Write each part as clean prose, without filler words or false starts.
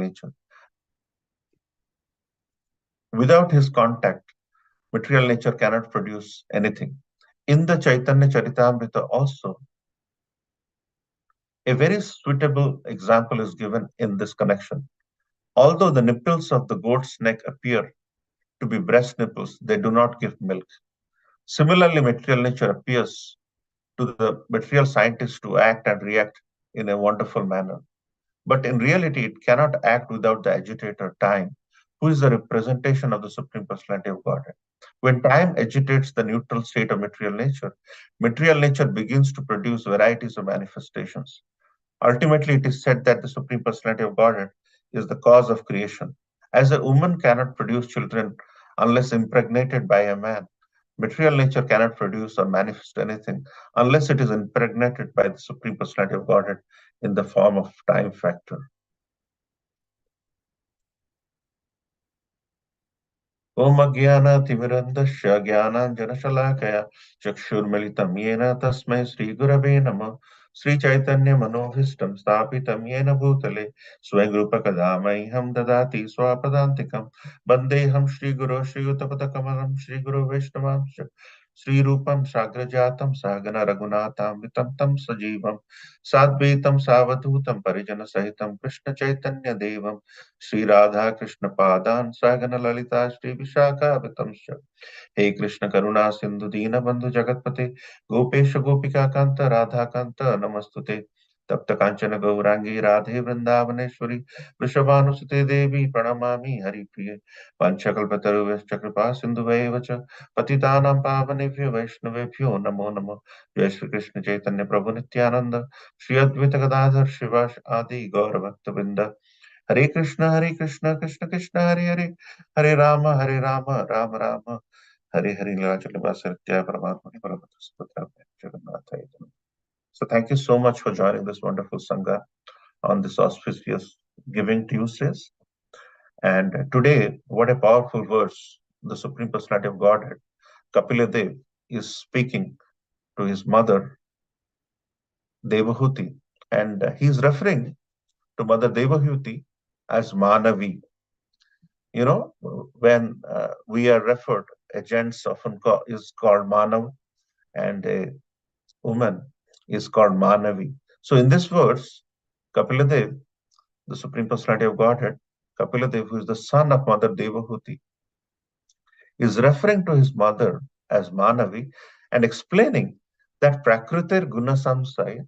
nature. Without his contact, material nature cannot produce anything. In the Chaitanya Charitamrita also, a very suitable example is given in this connection. Although the nipples of the goat's neck appear to be breast nipples, they do not give milk. Similarly, material nature appears to the material scientist to act and react in a wonderful manner. But in reality, it cannot act without the agitator, time, who is the representation of the Supreme Personality of Godhead. When time agitates the neutral state of material nature begins to produce varieties of manifestations. Ultimately, it is said that the Supreme Personality of Godhead is the cause of creation. As a woman cannot produce children unless impregnated by a man, material nature cannot produce or manifest anything unless it is impregnated by the Supreme Personality of Godhead in the form of time factor. Om Agyana Timirandasya Jnananjanashalakaya Chakshurmilitam Yena Tasmai Sri Gurave Namah Sri Chaitanya Manohistam Stapitam Yena Bhutale Swayangrupa Kadamaiham Dadati Swapadantikam Bandeham Sri Guru Sri Utapatakamanam Sri Guru Vaishnavamsha Sri Rupam Sagrajatam Sagana Raghunatam Vitam Tam Sajivam Sadvaitam Savadhutam Parijana Sahitam Krishna Chaitanya Devam Sri Radha Krishna Padan Sagana Lalita Sri Vishaka Vitamsha He Krishna Karuna Sindhu Dina Bandhu Jagatpate Gopesha Gopika Kanta Radha Kanta Namastute Tapta Kanchana Gaurangi Radhe Vrindavaneshwari Vrishabhanusute Devi Pranamami Hari Priye Panchakalpataru Vaishchakripa Sindhu Vacha Patitanam Pavanevyo Vaishnavebhyo Namo Namo Jai Shri Krishna Chaitanya Prabhu Nityananda Shri Advaita Gadadhar Shivash Adi Gaura Bhakta Vrinda Hare Krishna, Krishna Krishna, Hare Hare, Hare Rama, Rama Rama, Hare Hare, Leela Satya Paramatmani Paramahansa Jagannatha. So thank you so much for joining this wonderful Sangha on this auspicious Giving Tuesdays. And today, what a powerful verse the Supreme Personality of Godhead, Kapila Dev, is speaking to his mother, Devahuti. And he's referring to Mother Devahuti as Manavi. You know, when we are referred, a gents often is called Manav and a woman is called Manavi. So in this verse, Kapiladev, the Supreme Personality of Godhead, Kapiladev, who is the son of Mother Devahuti, is referring to his mother as Manavi and explaining that Prakritir Gunasamsaya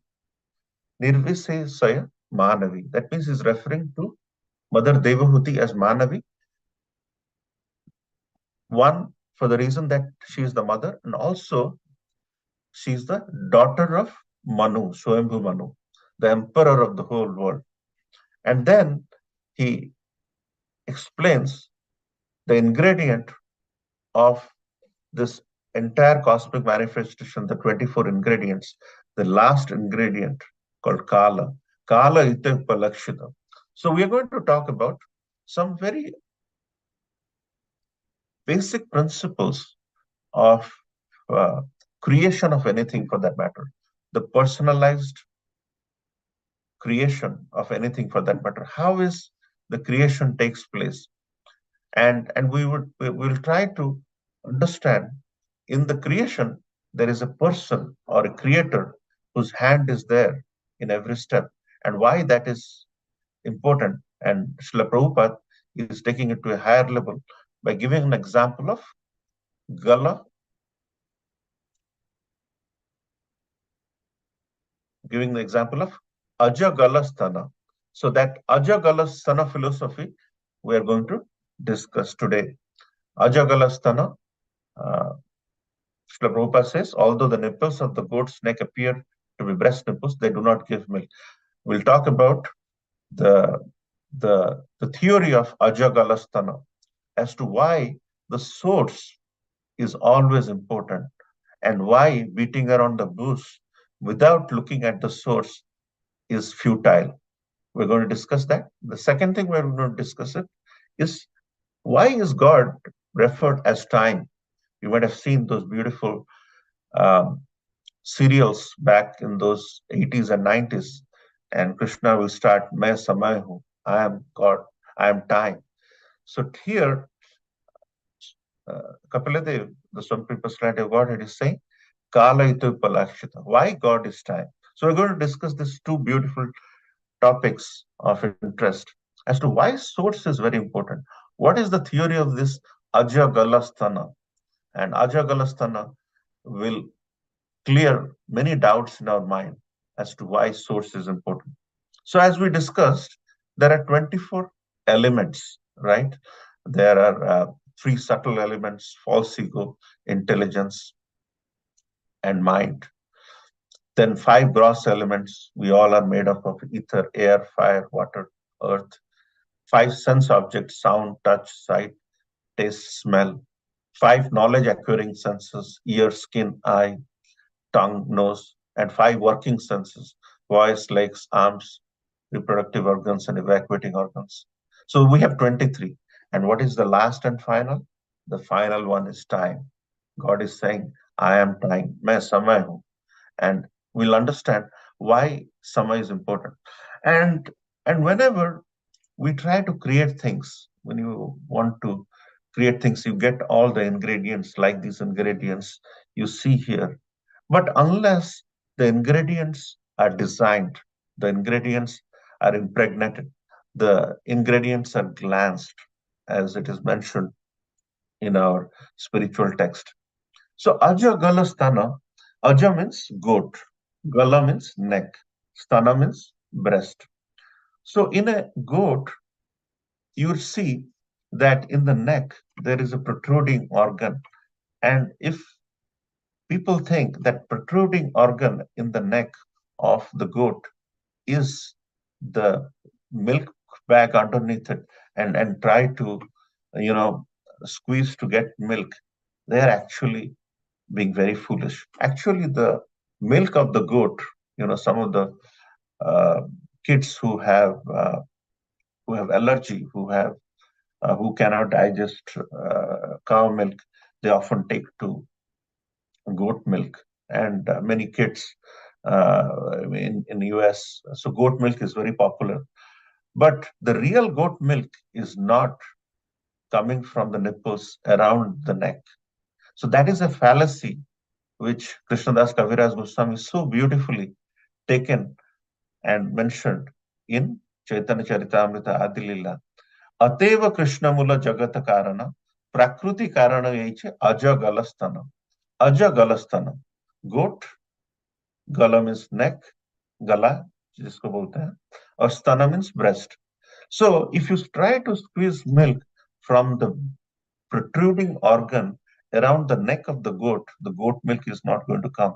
Nirvisesaya Manavi. That means he's referring to Mother Devahuti as Manavi. One, for the reason that she is the mother, and also she is the daughter of Manu, Swayambhu Manu, the emperor of the whole world. And then he explains the ingredient of this entire cosmic manifestation, the 24 ingredients, the last ingredient called Kala. Kala ite upalakshita. So we are going to talk about some very basic principles of creation of anything for that matter, the personalized creation of anything for that matter. How is the creation takes place? And we will try to understand in the creation there is a person or a creator whose hand is there in every step, and why that is important. And Srila Prabhupada is taking it to a higher level by giving an example of Gala, giving the example of Ajagalasthana. So that Ajagalasthana philosophy we are going to discuss today. Ajagalasthana, Srila Prabhupada says, although the nipples of the goat's neck appear to be breast nipples, they do not give milk. We'll talk about the theory of Ajagalasthana as to why the source is always important and why beating around the bush without looking at the source is futile. We're going to discuss that. The second thing we're going to discuss it is why is God referred as time? You might have seen those beautiful serials back in those 80s and 90s, and Krishna will start Main Samay Hu, I am God, I am time. So here, Kapilade, the supreme personality of Godhead, is saying, Kala itu palakshita. Why God is time? So we're going to discuss these two beautiful topics of interest as to why source is very important. What is the theory of this Aja Galasthana? And Aja Galasthana will clear many doubts in our mind as to why source is important. So, as we discussed, there are 24 elements, right? There are three subtle elements: false ego, intelligence, and mind. Then, five gross elements. We all are made up of ether, air, fire, water, earth. Five sense objects: sound, touch, sight, taste, smell. Five knowledge acquiring senses: ear, skin, eye, tongue, nose, and five working senses: voice, legs, arms, reproductive organs, and evacuating organs. So we have 23. And what is the last and final? The final one is time. God is saying, I am time. मैं समय हूँ. And we'll understand why समय is important. And and whenever we try to create things, when you want to create things, you get all the ingredients like these ingredients you see here, but unless the ingredients are designed, the ingredients are impregnated, the ingredients are glanced, as it is mentioned in our spiritual text. So, Aja Gala Sthana, Aja means goat, Gala means neck, Sthana means breast. So, in a goat, you see that in the neck there is a protruding organ. And if people think that protruding organ in the neck of the goat is the milk bag underneath it, and try to, you know, squeeze to get milk, they are actually being very foolish. Actually, the milk of the goat, some of the uh, kids who have allergy, who cannot digest cow milk, they often take to goat milk. And many kids in US, so goat milk is very popular. But the real goat milk is not coming from the nipples around the neck. So that is a fallacy which Krishnadas Kaviraj Goswami so beautifully taken and mentioned in Chaitanya Charitamrita Adilila. Ateva Krishnamula Jagata Karana, Prakruti Karana Yeche Aja Galastana. Aja Galastana. Goat, gala means neck, gala, जिसको बोलते हैं, और sthana means breast. So if you try to squeeze milk from the protruding organ around the neck of the goat milk is not going to come.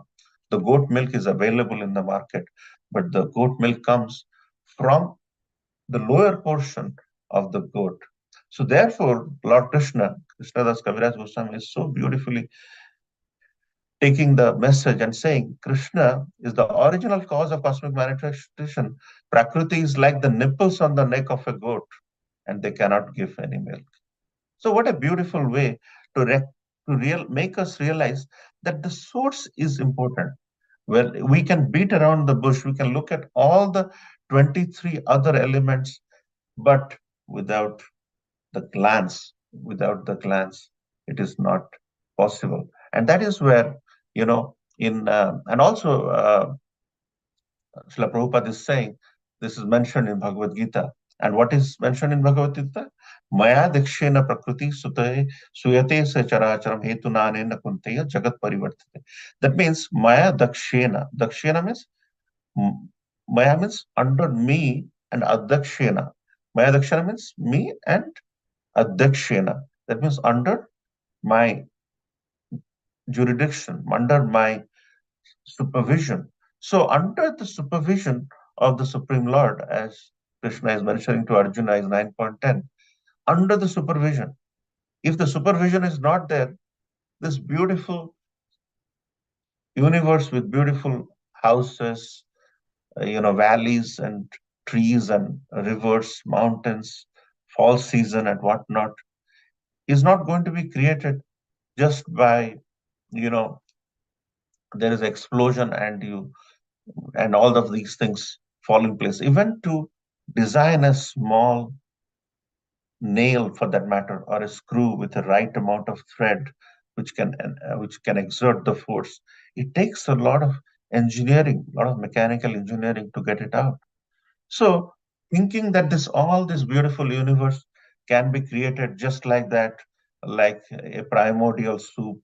The goat milk is available in the market, but the goat milk comes from the lower portion of the goat. So therefore, Lord Krishna, Krishnadas Kaviraj Goswami is so beautifully taking the message and saying Krishna is the original cause of cosmic manifestation. Prakriti is like the nipples on the neck of a goat, and they cannot give any milk. So, what a beautiful way to make us realize that the source is important. Well, we can beat around the bush, we can look at all the 23 other elements, but without without the glance, it is not possible. And that is where, and also Srila Prabhupada is saying, this is mentioned in Bhagavad Gita. And what is mentioned in Bhagavad Gita? Maya Dakshena Prakriti Sutaye Suyate Se Characharam Hetunanena Kunteya Jagat Parivartate. That means Maya Dakshena. Dakshena means Maya means under me and Adakshena. Maya Dakshena means me and Adakshena. That means under my jurisdiction, under my supervision. So, under the supervision of the Supreme Lord, as Krishna is mentioning to Arjuna is 9.10, under the supervision. If the supervision is not there, this beautiful universe with beautiful houses, valleys and trees and rivers, mountains, fall season and whatnot, is not going to be created just by, you know, there is explosion and all of these things fall in place. Even to Design a small nail, for that matter, or a screw with the right amount of thread, which can exert the force. It takes a lot of engineering, a lot of mechanical engineering to get it out. So thinking that this beautiful universe can be created just like that, like a primordial soup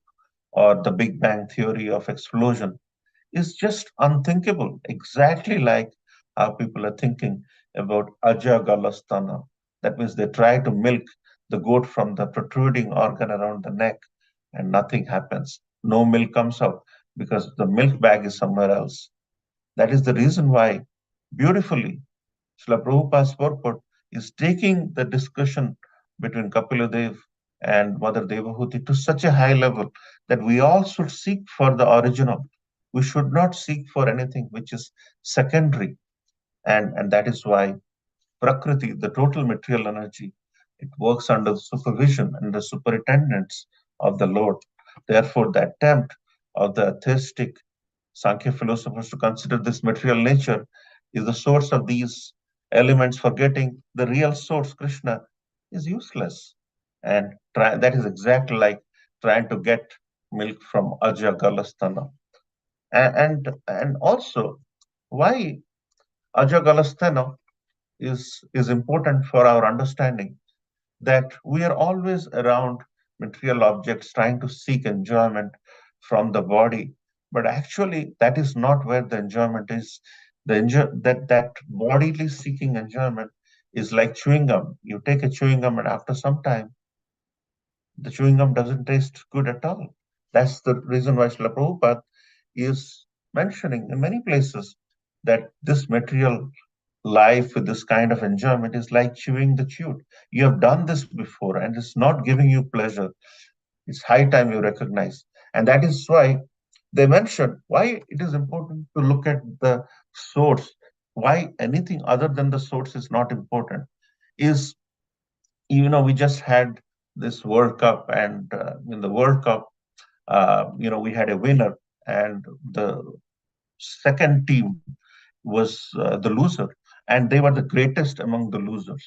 or the Big Bang theory of explosion, is just unthinkable, exactly like how people are thinking about Ajagalastana. That means they try to milk the goat from the protruding organ around the neck, and nothing happens. No milk comes out because the milk bag is somewhere else. That is the reason why, beautifully, Srila Prabhupada's purport is taking the discussion between Kapiladev and Mother Devahuti to such a high level that we all should seek for the original. We should not seek for anything which is secondary. And that is why Prakriti, the total material energy, it works under the supervision and the superintendence of the Lord. Therefore, the attempt of the atheistic Sankhya philosophers to consider this material nature is the source of these elements, forgetting the real source, Krishna, is useless. And that is exactly like trying to get milk from Aja Galastana. And also, why Aja Galastana is important for our understanding that we are always around material objects trying to seek enjoyment from the body, but actually that is not where the enjoyment is. That bodily seeking enjoyment is like chewing gum. You take a chewing gum, and after some time the chewing gum doesn't taste good at all. That's the reason why Srila Prabhupada is mentioning in many places that this material life with this kind of enjoyment is like chewing the chewed. You have done this before and it's not giving you pleasure. It's high time you recognize. And that is why they mentioned why it is important to look at the source, why anything other than the source is not important. Is, we just had this World Cup, and in the World Cup, we had a winner, and the second team was the loser, and they were the greatest among the losers.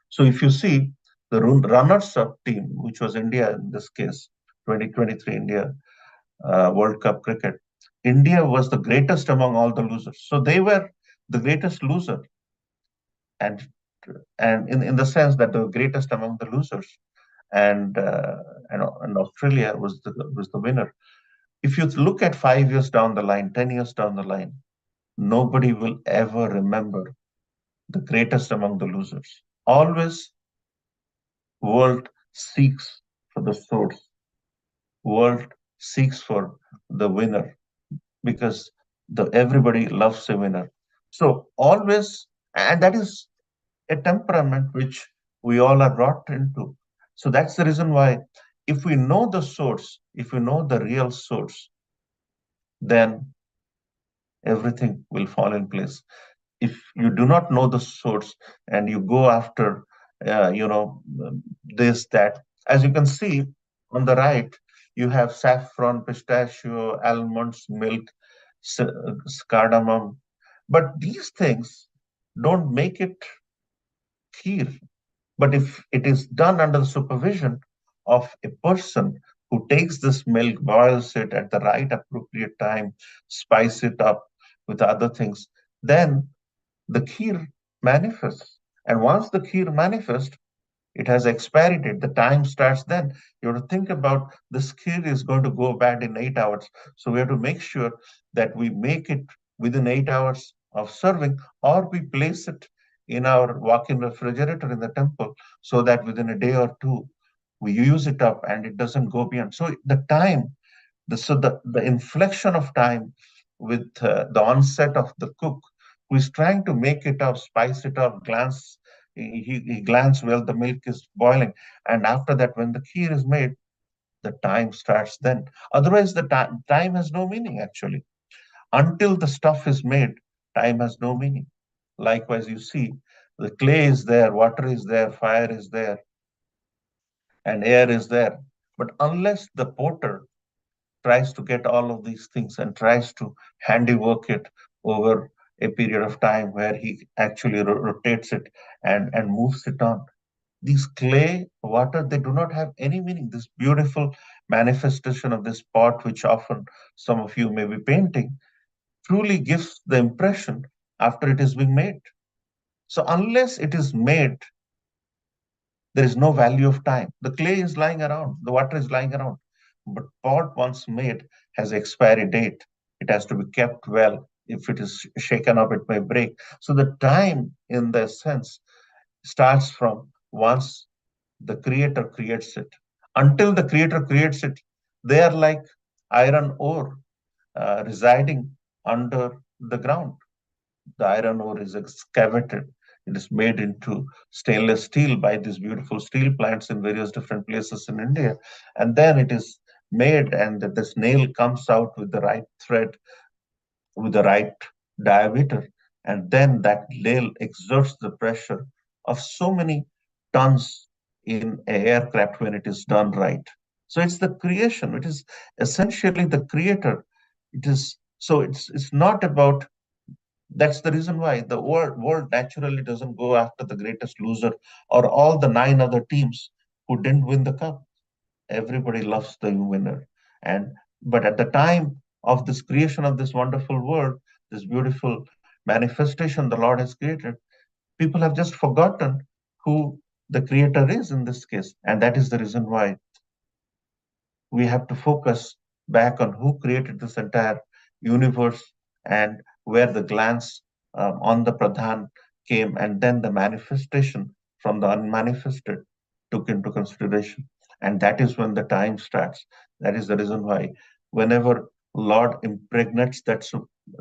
So if you see the runners-up team, which was India in this case, 2023 India World Cup cricket, India was the greatest among all the losers. So they were the greatest loser, and in the sense that the greatest among the losers, and Australia was the winner. If you look at 5 years down the line, 10 years down the line, nobody will ever remember the greatest among the losers. Always, world seeks for the source. World seeks for the winner because the everybody loves a winner. So always, and that is a temperament which we all are brought into. So that's the reason why, if we know the source, if we know the real source, then everything will fall in place. If you do not know the source and you go after this, that, as you can see on the right, you have saffron, pistachio, almonds, milk, cardamom, but these things don't make it kheer. But if it is done under the supervision of a person who takes this milk, boils it at the right appropriate time, spice it up with other things, then the kheer manifests. And once the kheer manifests, it has expiry date. The time starts then. You have to think about this kheer is going to go bad in 8 hours. So we have to make sure that we make it within 8 hours of serving, or we place it in our walk-in refrigerator in the temple so that within a day or two we use it up and it doesn't go beyond. So the time, the inflection of time with the onset of the cook who is trying to make it up, spice it up, glance. He glance while the milk is boiling, and after that, when the kheer is made, the time starts then. Otherwise, the time has no meaning actually. Until the stuff is made, time has no meaning. Likewise, you see, the clay is there, water is there, fire is there, and air is there. But unless the potter tries to get all of these things and tries to handiwork it over a period of time where he actually rotates it and moves it on. These clay, water, they do not have any meaning. This beautiful manifestation of this pot, which often some of you may be painting, truly gives the impression after it is being made. So unless it is made, there is no value of time. The clay is lying around, the water is lying around. But pot once made has expiry date. It has to be kept well. If it is shaken up, it may break. So the time, in the sense, starts from once the creator creates it. Until the creator creates it, they are like iron ore residing under the ground. The iron ore is excavated. It is made into stainless steel by these beautiful steel plants in various different places in India. And then it is made, and this nail comes out with the right thread, with the right diameter. And then that nail exerts the pressure of so many tons in an aircraft when it is done right. So it's the creation. It is essentially the creator. It is so it's not about. That's the reason why the world naturally doesn't go after the greatest loser or all the nine other teams who didn't win the cup. Everybody loves the winner. And but at the time of this creation of this wonderful world, this beautiful manifestation the Lord has created, people have just forgotten who the creator is in this case. And that is the reason why we have to focus back on who created this entire universe and where the glance on the Pradhan came, and then the manifestation from the unmanifested took into consideration. And that is when the time starts. That is the reason why, whenever Lord impregnates that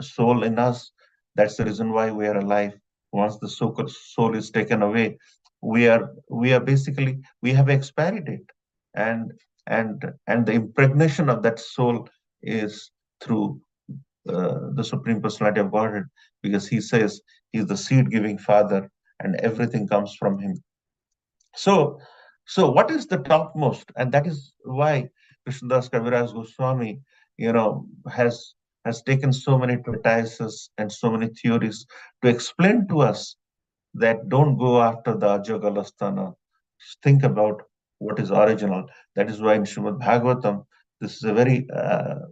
soul in us, that's the reason why we are alive. Once the soul is taken away, we are basically we have expiry date, and and the impregnation of that soul is through the Supreme Personality of Godhead, because he says he's the seed giving Father and everything comes from him. So, so what is the topmost? And that is why Krishnadas Kaviraj Goswami, has taken so many treatises and so many theories to explain to us that don't go after the Ajagalastana. Think about what is original. That is why in Srimad Bhagavatam, this is a very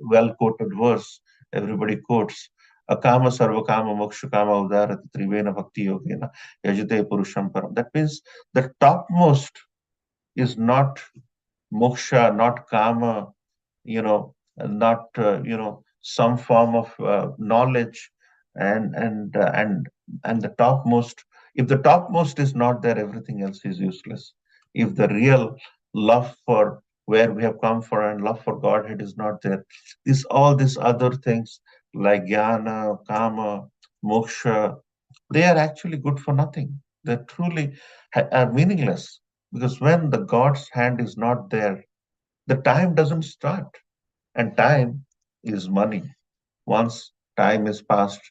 well quoted verse. Everybody quotes. Akama sarvakama mokshakama udarati trivena bhakti yogena yajate purusham param. That means the topmost is not moksha, not kama, not some form of knowledge, and and uh, and and the topmost. If the topmost is not there, everything else is useless. If the real love for where we have come from and love for Godhead is not there, this all these other things like jnana, kama, moksha, they are actually good for nothing. They truly are meaningless, because when the God's hand is not there, the time doesn't start, and time is money. Once time is past,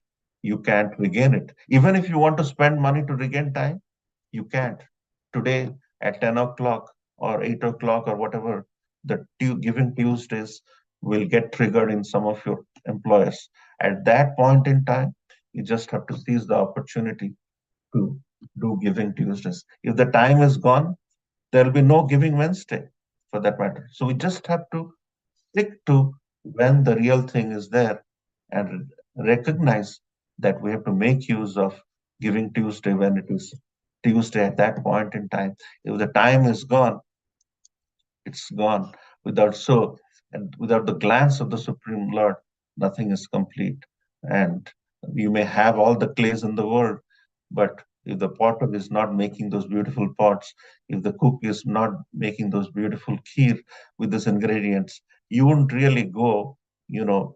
you can't regain it. Even if you want to spend money to regain time, you can't. Today at 10 o'clock or 8 o'clock or whatever, the Giving Tuesdays will get triggered in some of your employers. At that point in time, you just have to seize the opportunity to do Giving Tuesdays. If the time is gone, there will be no Giving Wednesday for that matter. So we just have to stick to when the real thing is there and recognize that we have to make use of Giving Tuesday when it is Tuesday at that point in time. If the time is gone, it's gone. Without so and without the glance of the Supreme Lord, nothing is complete. And you may have all the clays in the world, but if the potter is not making those beautiful pots, if the cook is not making those beautiful kheer with those ingredients, you wouldn't really you know,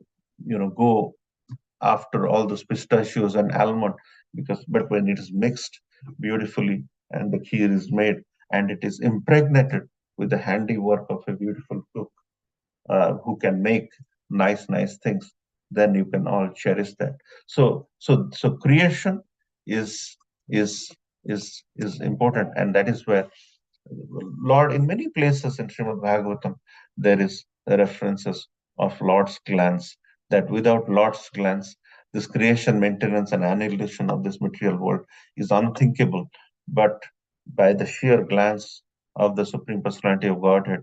go after all those pistachios and almond, because but when it is mixed beautifully and the kheer is made and it is impregnated with the handiwork of a beautiful cook who can make nice things, then you can all cherish that. So creation is is is important, and that is where Lord, in many places in Srimad Bhagavatam, there is references of Lord's glance, that without Lord's glance, This creation, maintenance, and annihilation of this material world is unthinkable, but by the sheer glance of the Supreme Personality of Godhead,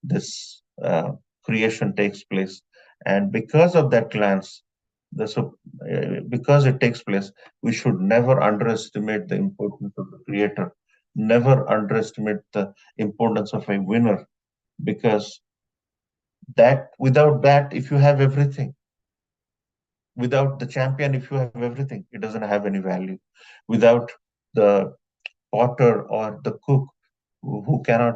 this creation takes place. And because of that glance, because it takes place, we should never underestimate the importance of the Creator, never underestimate the importance of a winner, because that without that, if you have everything, without the champion, if you have everything, it doesn't have any value. Without the potter or the cook who cannot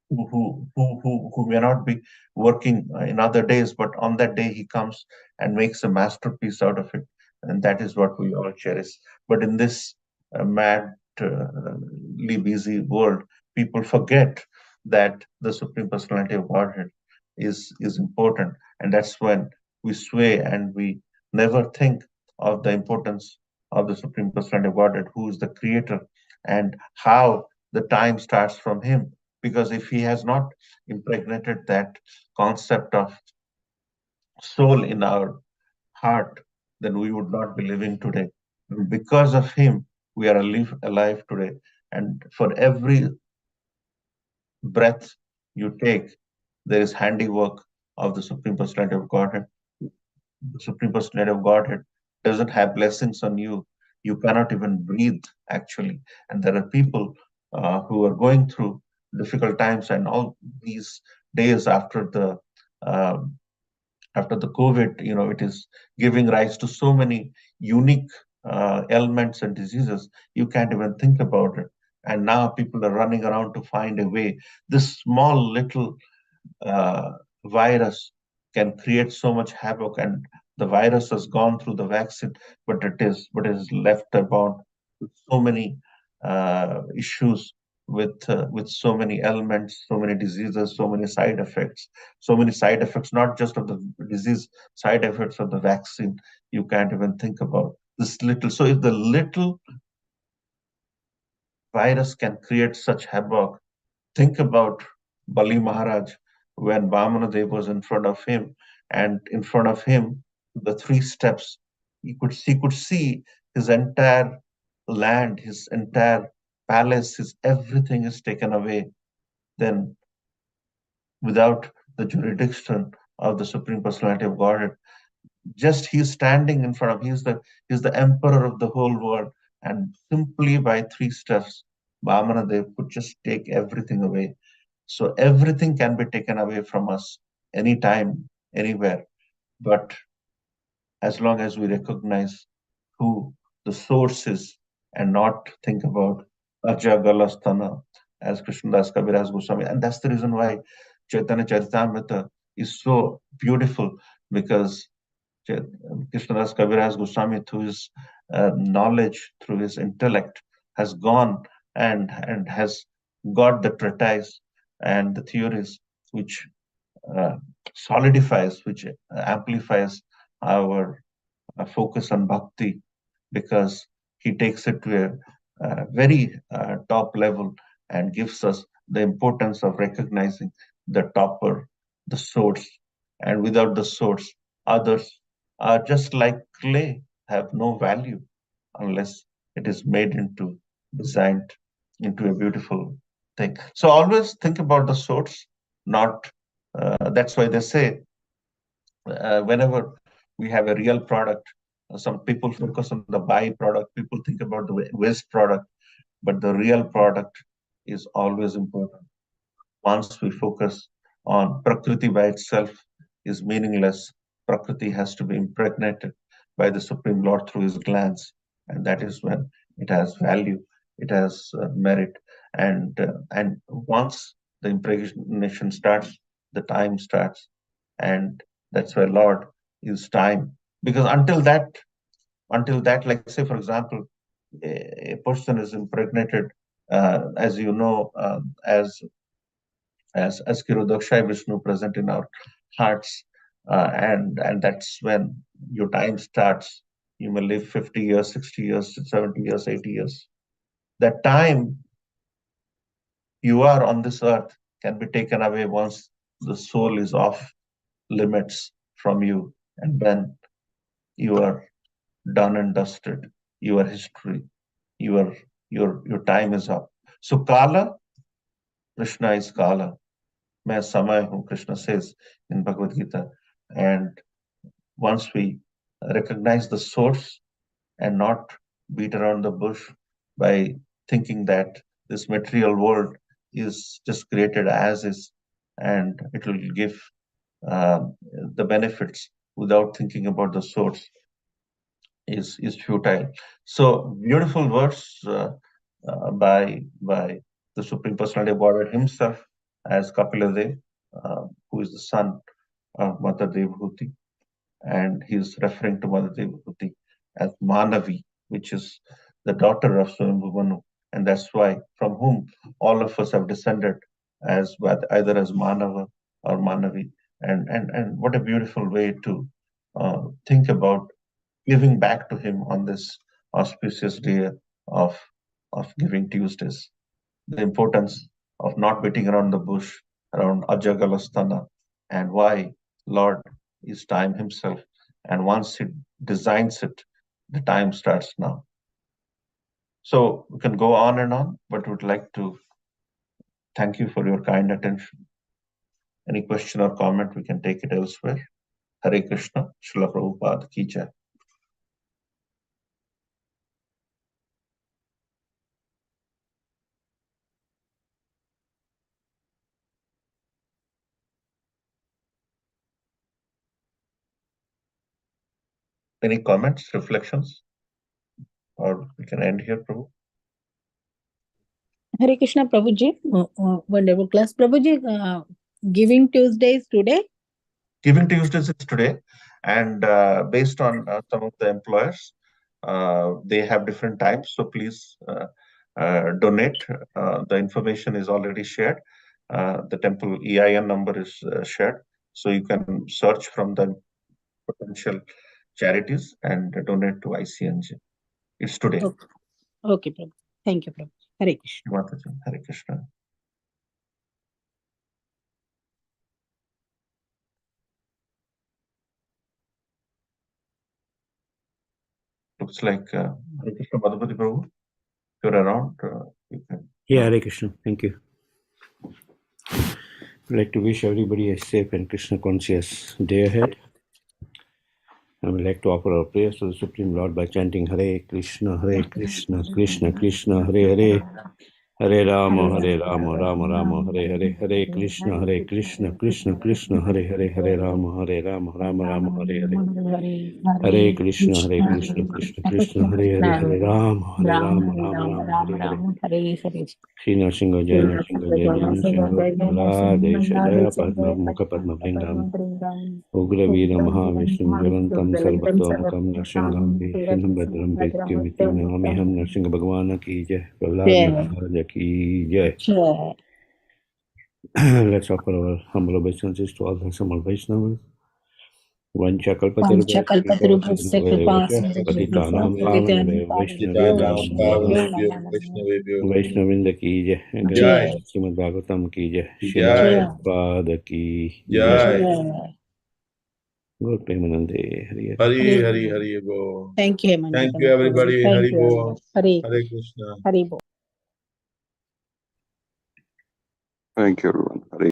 who may not be working in other days, but on that day he comes and makes a masterpiece out of it, and that is what we all cherish. But in this madly busy world, people forget that the Supreme Personality of Godhead is important, and that's when we sway and we never think of the importance of the Supreme Personality of Godhead, who is the creator, and how the time starts from him. Because if he has not impregnated that concept of soul in our heart, then we would not be living today. And because of him, we are alive today. And for every breath you take, there is handiwork of the Supreme Personality of Godhead. The Supreme Personality of Godhead doesn't have blessings on you. You cannot even breathe, actually. And there are people who are going through difficult times, and all these days uh, after the COVID, it is giving rise to so many unique ailments and diseases. You can't even think about it. And now people are running around to find a way. This small little uh, virus can create so much havoc, and the virus has gone through the vaccine, but it is left about with so many issues, with so many ailments, so many diseases, so many side effects, not just of the disease, side effects of the vaccine you can't even think about. This little, so if the little virus can create such havoc, think about Bali Maharaj when Vamanadev was in front of him, and in front of him, the three steps, he could see his entire land, his entire palace, his everything is taken away. Then, without the jurisdiction of the Supreme Personality of Godhead, just he's standing in front of, he's the emperor of the whole world, and simply by three steps, Vamanadev could just take everything away. So everything can be taken away from us anytime, anywhere. But as long as we recognize who the source is and not think about Ajagalastana, as Krishnadas Kaviraj Goswami. And that's the reason why Chaitanya Charitamrita is so beautiful, because Krishnadas Kaviraj Goswami, through his knowledge, through his intellect, has gone and has got the treatise and the theories which uh, solidifies, which amplifies our focus on bhakti, because he takes it to a very top level and gives us the importance of recognizing the topper, the source. And without the source, others are just like clay, have no value unless it is made designed into a beautiful thing. So always think about the source, not, that's why they say whenever we have a real product, some people focus on the byproduct, people think about the waste product, but the real product is always important. Once we focus on Prakriti by itself is meaningless. Prakriti has to be impregnated by the Supreme Lord through his glance, and that is when it has value, it has merit, and once the impregnation starts, the time starts, and that's why Lord is time. Because until that, like say for example, a person is impregnated, as you know, as Kirodakshai Vishnu present in our hearts, and that's when your time starts. You may live 50 years, 60 years, 70 years, 80 years. That time you are on this earth can be taken away once the soul is off limits from you, and then you are done and dusted. Your history, your time is up. So Kala, Krishna is Kala. मैं समय हूँ, Krishna says in Bhagavad Gita. And once we recognize the source and not beat around the bush by thinking that this material world is just created as is and it will give the benefits without thinking about the source is futile. So beautiful words by the Supreme Personality of Godhead himself as Kapila Dev, who is the son of Mother Devhuti, and he's referring to Mother Devhuti as Manavi, which is the daughter of Swayambhu Manu, and that's why from whom all of us have descended as either as Manava or Manavi, and what a beautiful way to think about giving back to him on this auspicious day of Giving Tuesdays. The importance of not beating around the bush around Ajagalastana and why Lord is time himself. And once he designs it, the time starts now. So we can go on and on, but would like to thank you for your kind attention. Any question or comment, we can take it elsewhere. Hare Krishna, Srila Prabhupada Ki Jai. Any comments, reflections? Or we can end here, Prabhu. Hare Krishna, Prabhuji. Wonderful class. Prabhuji, Giving Tuesdays today? Giving Tuesdays is today. And based on some of the employers, they have different times. So please donate. The information is already shared. The temple EIN number is shared. So you can search from the potential charities and donate to ICNJ. It's today. Okay, Prabhu. Thank you, Prabhu. Hare Krishna. Hare Krishna. Looks like Hare Krishna Madhupati Prabhu. If you're around, you can. Yeah, Hare Krishna. Thank you. I'd like to wish everybody a safe and Krishna conscious day ahead. I would like to offer our prayers to the Supreme Lord by chanting Hare Krishna, Krishna Krishna, Hare Hare, Hare Rama, Rama Rama, Hare Hare, Hare Krishna, Krishna Krishna, Hare Hare, Hare Rama, Rama Rama, Hare Hare, Hare Krishna, Krishna Krishna, Hare Hare, Hare Rama, Rama, Hare Hare. Shri Nrsimha Jai, Nrsimha Jai, Nrsimha Bala, Desha Jaya, Padma Mukha Padma Lingam, Ugra Veera Mahavishnu Jalantam Sarvatomukam Nrsimham Vishnam Bhadram Vidyamitim Namiham Nrsimha Bhagwana Ki Jai, Prahlad Maharaj Ki Jai. Let's offer our humble obeisances to all the Samal Vaishnavas. Vancha kalpatarubhasya patitanam pavanebhyo Vaishnavinda ki jai, Srimad Bhagavatam ki jai, Srila Prabhupada ki jai. Lord Premanande, Hari Bo. Thank you, Hemant. Thank you, everybody. Hari Bo. Hare Krishna. Hari Bo. Thank you, everyone.